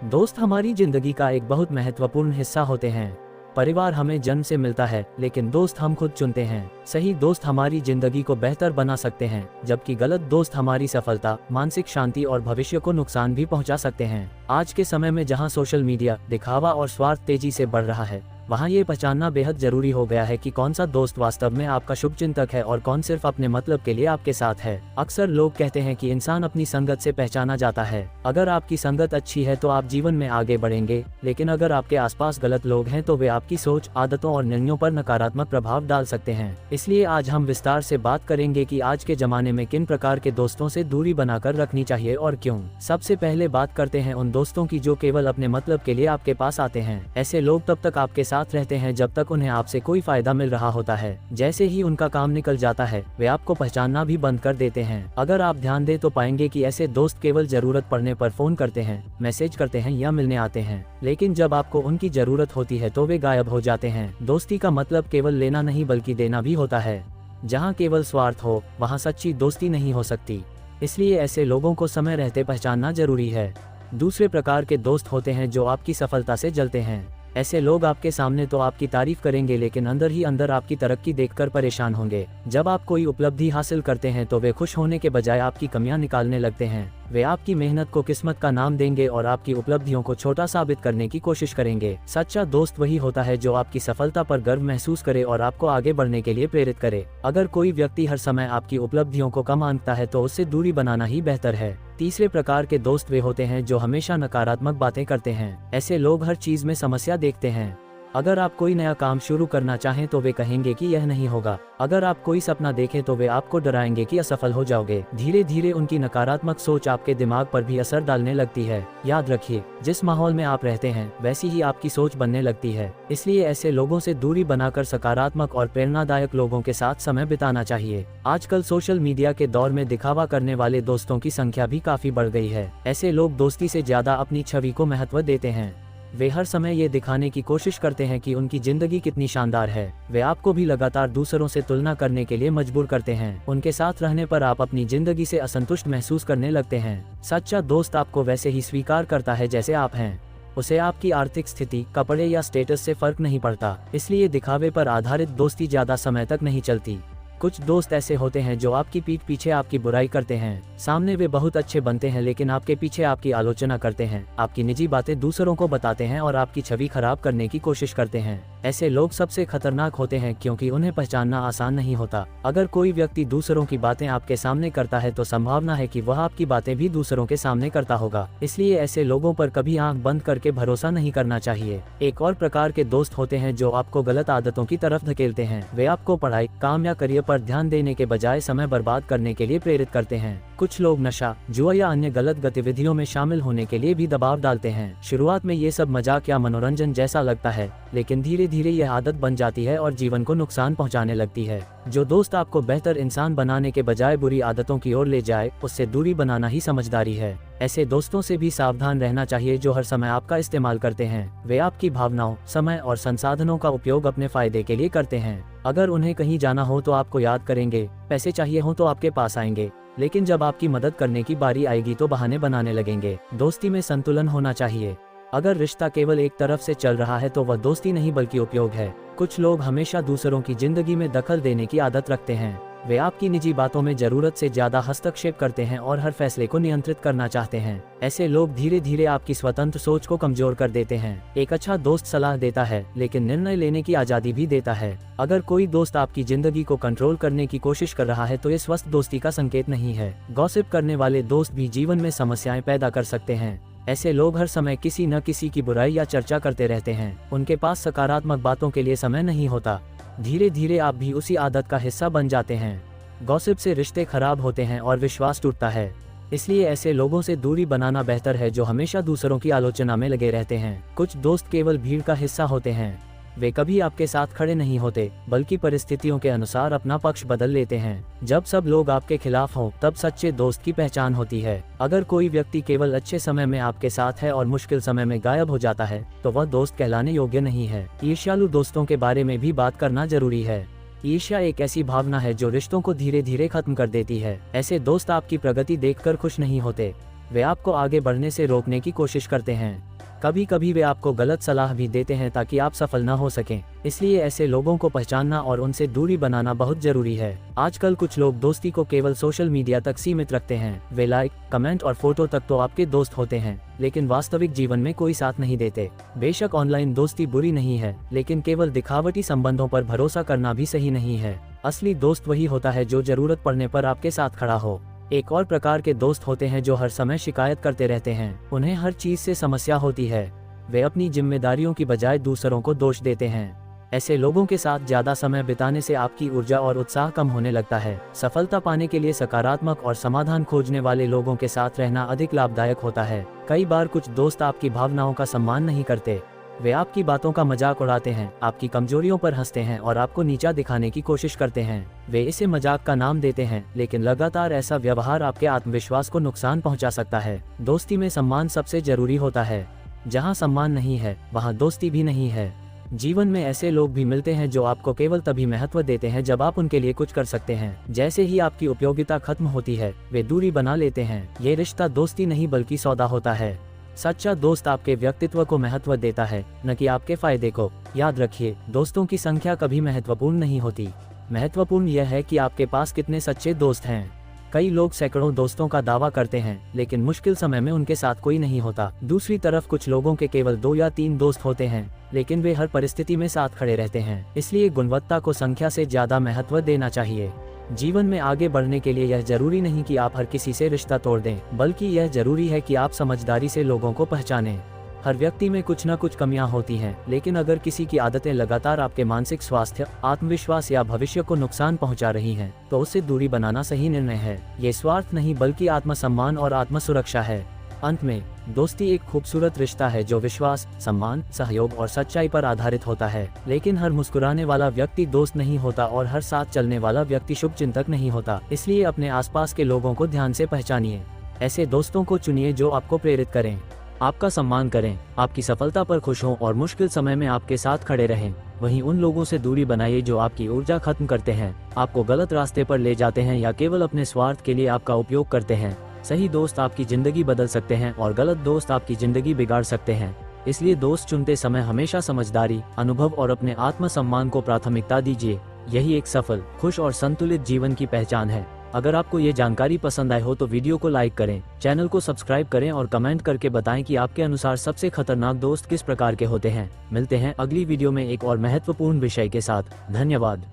दोस्त हमारी जिंदगी का एक बहुत महत्वपूर्ण हिस्सा होते हैं। परिवार हमें जन्म से मिलता है, लेकिन दोस्त हम खुद चुनते हैं। सही दोस्त हमारी जिंदगी को बेहतर बना सकते हैं, जबकि गलत दोस्त हमारी सफलता, मानसिक शांति और भविष्य को नुकसान भी पहुंचा सकते हैं। आज के समय में जहां सोशल मीडिया, दिखावा और स्वार्थ तेजी से बढ़ रहा है, वहाँ ये पहचानना बेहद जरूरी हो गया है कि कौन सा दोस्त वास्तव में आपका शुभचिंतक है और कौन सिर्फ अपने मतलब के लिए आपके साथ है। अक्सर लोग कहते हैं कि इंसान अपनी संगत से पहचाना जाता है। अगर आपकी संगत अच्छी है तो आप जीवन में आगे बढ़ेंगे, लेकिन अगर आपके आसपास गलत लोग हैं तो वे आपकी सोच, आदतों और निर्णयों पर नकारात्मक प्रभाव डाल सकते हैं। इसलिए आज हम विस्तार से बात करेंगे कि आज के जमाने में किन प्रकार के दोस्तों से दूरी बनाकर रखनी चाहिए और क्यों। सबसे पहले बात करते हैं उन दोस्तों की जो केवल अपने मतलब के लिए आपके पास आते हैं। ऐसे लोग तब तक आपके साथ रहते हैं जब तक उन्हें आपसे कोई फायदा मिल रहा होता है। जैसे ही उनका काम निकल जाता है, वे आपको पहचानना भी बंद कर देते हैं। अगर आप ध्यान दें तो पाएंगे कि ऐसे दोस्त केवल जरूरत पड़ने पर फोन करते हैं, मैसेज करते हैं या मिलने आते हैं, लेकिन जब आपको उनकी जरूरत होती है तो वे गायब हो जाते हैं। दोस्ती का मतलब केवल लेना नहीं बल्कि देना भी होता है। जहाँ केवल स्वार्थ हो, वहाँ सच्ची दोस्ती नहीं हो सकती। इसलिए ऐसे लोगों को समय रहते पहचानना जरूरी है। दूसरे प्रकार के दोस्त होते हैं जो आपकी सफलता से जलते हैं। ऐसे लोग आपके सामने तो आपकी तारीफ करेंगे, लेकिन अंदर ही अंदर आपकी तरक्की देखकर परेशान होंगे। जब आप कोई उपलब्धि हासिल करते हैं तो वे खुश होने के बजाय आपकी कमियां निकालने लगते हैं। वे आपकी मेहनत को किस्मत का नाम देंगे और आपकी उपलब्धियों को छोटा साबित करने की कोशिश करेंगे। सच्चा दोस्त वही होता है जो आपकी सफलता पर गर्व महसूस करे और आपको आगे बढ़ने के लिए प्रेरित करे। अगर कोई व्यक्ति हर समय आपकी उपलब्धियों को कम आंकता है तो उससे दूरी बनाना ही बेहतर है। तीसरे प्रकार के दोस्त वे होते हैं जो हमेशा नकारात्मक बातें करते हैं। ऐसे लोग हर चीज में समस्या देखते हैं। अगर आप कोई नया काम शुरू करना चाहें तो वे कहेंगे कि यह नहीं होगा। अगर आप कोई सपना देखें तो वे आपको डराएंगे कि असफल हो जाओगे। धीरे धीरे उनकी नकारात्मक सोच आपके दिमाग पर भी असर डालने लगती है। याद रखिए, जिस माहौल में आप रहते हैं वैसी ही आपकी सोच बनने लगती है। इसलिए ऐसे लोगों से दूरी बनाकर सकारात्मक और प्रेरणादायक लोगों के साथ समय बिताना चाहिए। आजकल सोशल मीडिया के दौर में दिखावा करने वाले दोस्तों की संख्या भी काफी बढ़ गई है। ऐसे लोग दोस्ती से ज्यादा अपनी छवि को महत्व देते हैं। वे हर समय ये दिखाने की कोशिश करते हैं कि उनकी जिंदगी कितनी शानदार है। वे आपको भी लगातार दूसरों से तुलना करने के लिए मजबूर करते हैं। उनके साथ रहने पर आप अपनी जिंदगी से असंतुष्ट महसूस करने लगते हैं। सच्चा दोस्त आपको वैसे ही स्वीकार करता है जैसे आप हैं। उसे आपकी आर्थिक स्थिति, कपड़े या स्टेटस से फर्क नहीं पड़ता। इसलिए दिखावे पर आधारित दोस्ती ज्यादा समय तक नहीं चलती। कुछ दोस्त ऐसे होते हैं जो आपकी पीठ पीछे आपकी बुराई करते हैं। सामने वे बहुत अच्छे बनते हैं, लेकिन आपके पीछे आपकी आलोचना करते हैं, आपकी निजी बातें दूसरों को बताते हैं और आपकी छवि खराब करने की कोशिश करते हैं। ऐसे लोग सबसे खतरनाक होते हैं क्योंकि उन्हें पहचानना आसान नहीं होता। अगर कोई व्यक्ति दूसरों की बातें आपके सामने करता है तो संभावना है कि वह आपकी बातें भी दूसरों के सामने करता होगा। इसलिए ऐसे लोगों पर कभी आंख बंद करके भरोसा नहीं करना चाहिए। एक और प्रकार के दोस्त होते हैं जो आपको गलत आदतों की तरफ धकेलते हैं। वे आपको पढ़ाई, काम या करियर पर ध्यान देने के बजाय समय बर्बाद करने के लिए प्रेरित करते हैं। कुछ लोग नशा, जुआ या अन्य गलत गतिविधियों में शामिल होने के लिए भी दबाव डालते हैं। शुरुआत में ये सब मजाक या मनोरंजन जैसा लगता है, लेकिन धीरे धीरे यह आदत बन जाती है और जीवन को नुकसान पहुंचाने लगती है। जो दोस्त आपको बेहतर इंसान बनाने के बजाय बुरी आदतों की ओर ले जाए, उससे दूरी बनाना ही समझदारी है। ऐसे दोस्तों से भी सावधान रहना चाहिए जो हर समय आपका इस्तेमाल करते हैं। वे आपकी भावनाओं, समय और संसाधनों का उपयोग अपने फायदे के लिए करते हैं। अगर उन्हें कहीं जाना हो तो आपको याद करेंगे, पैसे चाहिए हो तो आपके पास आएंगे, लेकिन जब आपकी मदद करने की बारी आएगी तो बहाने बनाने लगेंगे। दोस्ती में संतुलन होना चाहिए। अगर रिश्ता केवल एक तरफ से चल रहा है तो वह दोस्ती नहीं बल्कि उपयोग है। कुछ लोग हमेशा दूसरों की जिंदगी में दखल देने की आदत रखते हैं। वे आपकी निजी बातों में जरूरत से ज्यादा हस्तक्षेप करते हैं और हर फैसले को नियंत्रित करना चाहते हैं। ऐसे लोग धीरे धीरे आपकी स्वतंत्र सोच को कमजोर कर देते हैं। एक अच्छा दोस्त सलाह देता है, लेकिन निर्णय लेने की आजादी भी देता है। अगर कोई दोस्त आपकी जिंदगी को कंट्रोल करने की कोशिश कर रहा है तो ये स्वस्थ दोस्ती का संकेत नहीं है। गॉसिप करने वाले दोस्त भी जीवन में समस्याएं पैदा कर सकते हैं। ऐसे लोग हर समय किसी न किसी की बुराई या चर्चा करते रहते हैं। उनके पास सकारात्मक बातों के लिए समय नहीं होता। धीरे धीरे आप भी उसी आदत का हिस्सा बन जाते हैं। गॉसिप से रिश्ते खराब होते हैं और विश्वास टूटता है। इसलिए ऐसे लोगों से दूरी बनाना बेहतर है जो हमेशा दूसरों की आलोचना में लगे रहते हैं। कुछ दोस्त केवल भीड़ का हिस्सा होते हैं। वे कभी आपके साथ खड़े नहीं होते, बल्कि परिस्थितियों के अनुसार अपना पक्ष बदल लेते हैं। जब सब लोग आपके खिलाफ हों, तब सच्चे दोस्त की पहचान होती है। अगर कोई व्यक्ति केवल अच्छे समय में आपके साथ है और मुश्किल समय में गायब हो जाता है, तो वह दोस्त कहलाने योग्य नहीं है। ईर्ष्यालु दोस्तों के बारे में भी बात करना जरूरी है। ईर्ष्या एक ऐसी भावना है जो रिश्तों को धीरे धीरे खत्म कर देती है। ऐसे दोस्त आपकी प्रगति देखकर खुश नहीं होते, वे आपको आगे बढ़ने से रोकने की कोशिश करते हैं। कभी कभी वे आपको गलत सलाह भी देते हैं ताकि आप सफल न हो सकें। इसलिए ऐसे लोगों को पहचानना और उनसे दूरी बनाना बहुत जरूरी है। आजकल कुछ लोग दोस्ती को केवल सोशल मीडिया तक सीमित रखते हैं। वे लाइक, कमेंट और फोटो तक तो आपके दोस्त होते हैं, लेकिन वास्तविक जीवन में कोई साथ नहीं देते। बेशक ऑनलाइन दोस्ती बुरी नहीं है, लेकिन केवल दिखावटी संबंधों पर भरोसा करना भी सही नहीं है। असली दोस्त वही होता है जो जरूरत पड़ने पर आपके साथ खड़ा हो। एक और प्रकार के दोस्त होते हैं जो हर समय शिकायत करते रहते हैं। उन्हें हर चीज से समस्या होती है। वे अपनी जिम्मेदारियों की बजाय दूसरों को दोष देते हैं। ऐसे लोगों के साथ ज्यादा समय बिताने से आपकी ऊर्जा और उत्साह कम होने लगता है। सफलता पाने के लिए सकारात्मक और समाधान खोजने वाले लोगों के साथ रहना अधिक लाभदायक होता है। कई बार कुछ दोस्त आपकी भावनाओं का सम्मान नहीं करते। वे आपकी बातों का मजाक उड़ाते हैं, आपकी कमजोरियों पर हंसते हैं और आपको नीचा दिखाने की कोशिश करते हैं। वे इसे मजाक का नाम देते हैं, लेकिन लगातार ऐसा व्यवहार आपके आत्मविश्वास को नुकसान पहुंचा सकता है। दोस्ती में सम्मान सबसे जरूरी होता है। जहां सम्मान नहीं है, वहां दोस्ती भी नहीं है। जीवन में ऐसे लोग भी मिलते हैं जो आपको केवल तभी महत्व देते हैं जब आप उनके लिए कुछ कर सकते हैं। जैसे ही आपकी उपयोगिता खत्म होती है, वे दूरी बना लेते हैं। ये रिश्ता दोस्ती नहीं बल्कि सौदा होता है। सच्चा दोस्त आपके व्यक्तित्व को महत्व देता है, न कि आपके फायदे को। याद रखिए, दोस्तों की संख्या कभी महत्वपूर्ण नहीं होती। महत्वपूर्ण यह है कि आपके पास कितने सच्चे दोस्त हैं। कई लोग सैकड़ों दोस्तों का दावा करते हैं, लेकिन मुश्किल समय में उनके साथ कोई नहीं होता। दूसरी तरफ कुछ लोगों के केवल 2 या 3 दोस्त होते हैं, लेकिन वे हर परिस्थिति में साथ खड़े रहते हैं। इसलिए गुणवत्ता को संख्या से ज्यादा महत्व देना चाहिए। जीवन में आगे बढ़ने के लिए यह जरूरी नहीं कि आप हर किसी से रिश्ता तोड़ दें, बल्कि यह जरूरी है कि आप समझदारी से लोगों को पहचानें। हर व्यक्ति में कुछ न कुछ कमियां होती हैं, लेकिन अगर किसी की आदतें लगातार आपके मानसिक स्वास्थ्य, आत्मविश्वास या भविष्य को नुकसान पहुंचा रही हैं, तो उससे दूरी बनाना सही निर्णय है। ये स्वार्थ नहीं बल्कि आत्मसम्मान और आत्मसुरक्षा है। अंत में, दोस्ती एक खूबसूरत रिश्ता है जो विश्वास, सम्मान, सहयोग और सच्चाई पर आधारित होता है। लेकिन हर मुस्कुराने वाला व्यक्ति दोस्त नहीं होता और हर साथ चलने वाला व्यक्ति शुभचिंतक नहीं होता। इसलिए अपने आसपास के लोगों को ध्यान से पहचानिए। ऐसे दोस्तों को चुनिए जो आपको प्रेरित करें, आपका सम्मान करें, आपकी सफलता पर खुश हों और मुश्किल समय में आपके साथ खड़े रहें। वहीं उन लोगों से दूरी बनाइए जो आपकी ऊर्जा खत्म करते हैं, आपको गलत रास्ते पर ले जाते हैं या केवल अपने स्वार्थ के लिए आपका उपयोग करते हैं। सही दोस्त आपकी जिंदगी बदल सकते हैं और गलत दोस्त आपकी जिंदगी बिगाड़ सकते हैं। इसलिए दोस्त चुनते समय हमेशा समझदारी, अनुभव और अपने आत्मसम्मान को प्राथमिकता दीजिए। यही एक सफल, खुश और संतुलित जीवन की पहचान है। अगर आपको ये जानकारी पसंद आई हो तो वीडियो को लाइक करें, चैनल को सब्सक्राइब करें और कमेंट करके बताएं कि आपके अनुसार सबसे खतरनाक दोस्त किस प्रकार के होते हैं। मिलते हैं अगली वीडियो में एक और महत्वपूर्ण विषय के साथ। धन्यवाद।